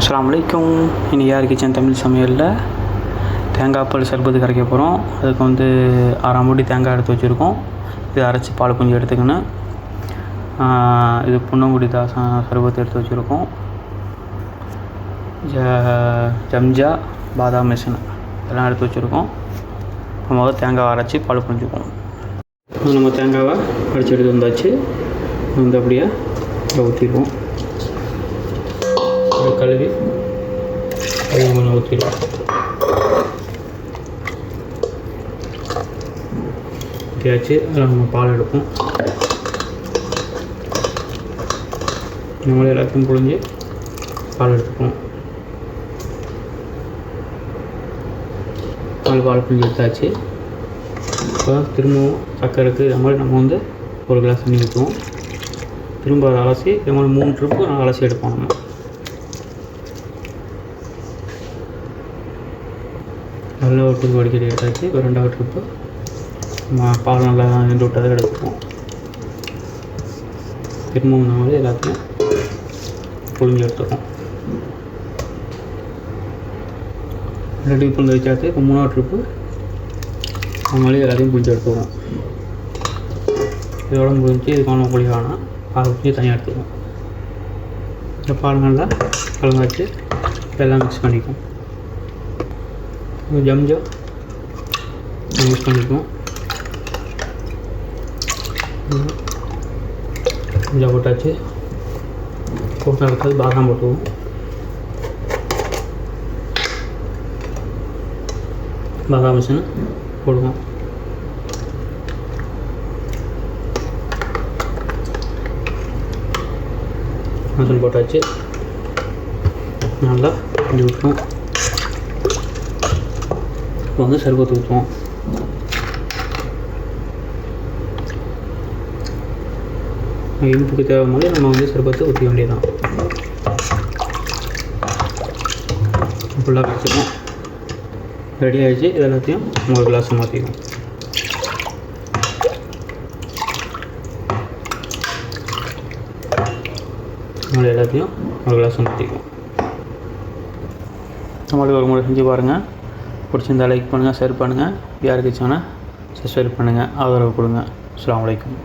அஸ்ஸலாமு அலைக்கும். இன்றைக்கி யார் கிச்சன் தமிழ் சமையலில் தேங்காய் பால் சர்பத்து கரைக்க போகிறோம். அதுக்கு வந்து 1/2 மூடி தேங்காய் எடுத்து வச்சுருக்கோம். இது அரைச்சி பால் கொஞ்சம் எடுத்துக்கணும். இது புன்னங்குடி சர்பத்து எடுத்து வச்சுருக்கோம். ஜம்ஜா பாதாம் மிஷின் இதெல்லாம் எடுத்து வச்சுருக்கோம். முதல்ல தேங்காவை அரைச்சி பால் புரிஞ்சுக்குவோம். நம்ம தேங்காவை அரைச்சி எடுத்து வந்தாச்சு. வந்து அப்படியே ஊற்றிடுவோம். கழுவி கொஞ்சம் ஊற்றிடுவோம். ஊற்றியாச்சு. அதில் நம்ம பால் எடுப்போம். நம்மளே எல்லாத்தையும் புழிஞ்சு பால் எடுத்துப்போம். பால் புழிஞ்சு எடுத்தாச்சு. இப்போ திரும்பவும் சக்கரைக்கு இது மாதிரி நம்ம வந்து 1 கிளாஸ் தண்ணி ஊற்றுவோம். திரும்ப அதை அலசி இது மாதிரி 3 ட்ரிப்பு நான் அலசி எடுப்போம். நம்ம நல்லா ஒரு ட்ரிப்பு வடிகட்டி எடுத்தாச்சு. இப்போ 2வது ட்ரிப்பு பால் நல்லா எந்த விட்டதை எடுத்துப்போம். திரும்பவும் இந்த மாதிரி எல்லாத்தையும் புழிஞ்சு எடுத்துப்போம். 2 ட்ரிப்பு வந்து வச்சாச்சு. இப்போ 3வது ட்ரிப்பு நம்மளே எல்லாத்தையும் புழிஞ்சு எடுத்துக்குவோம். இதோட முடிஞ்சு இதுக்கான புளி வேணாம். பால் ஊற்றி தனியாக எடுத்துக்குவோம். இந்த பால் நல்லா கலந்தாச்சு. எல்லாம் மிக்ஸ் பண்ணிக்குவோம். ஜம்ஜா மிக்ஸ் பண்ணிக்குவோம். ஜம்ஜா போட்டாச்சு. போட்டு அடுத்தது பாதாம் போட்டுவோம். பாதாம் மிஷின் போடுவோம். மிஷின் போட்டாச்சு. நல்லா இப்படி ஊற்றுவோம். இப்போ வந்து சர்பத்து ஊற்றுவோம். இனிப்புக்கு தேவை மாதிரி நம்ம வந்து சர்பத்து ஊற்ற வேண்டியதான். ஃபுல்லாக வச்சுப்போம். ரெடி ஆகிடுச்சு. இது எல்லாத்தையும் 1 கிளாஸ் மாற்றிக்குவோம். எல்லாத்தையும் 1 கிளாஸ் மாற்றிக்குவோம். நம்மளுக்கு ஒரு முறை செஞ்சு பாருங்கள். பிடிச்சிருந்தா லைக் பண்ணுங்கள், ஷேர் பண்ணுங்கள். யாருக்கு சேனல் சப்ஸ்கிரைப் பண்ணுங்கள், ஆதரவு கொடுங்க. அஸ்ஸலாமு அலைக்கும்.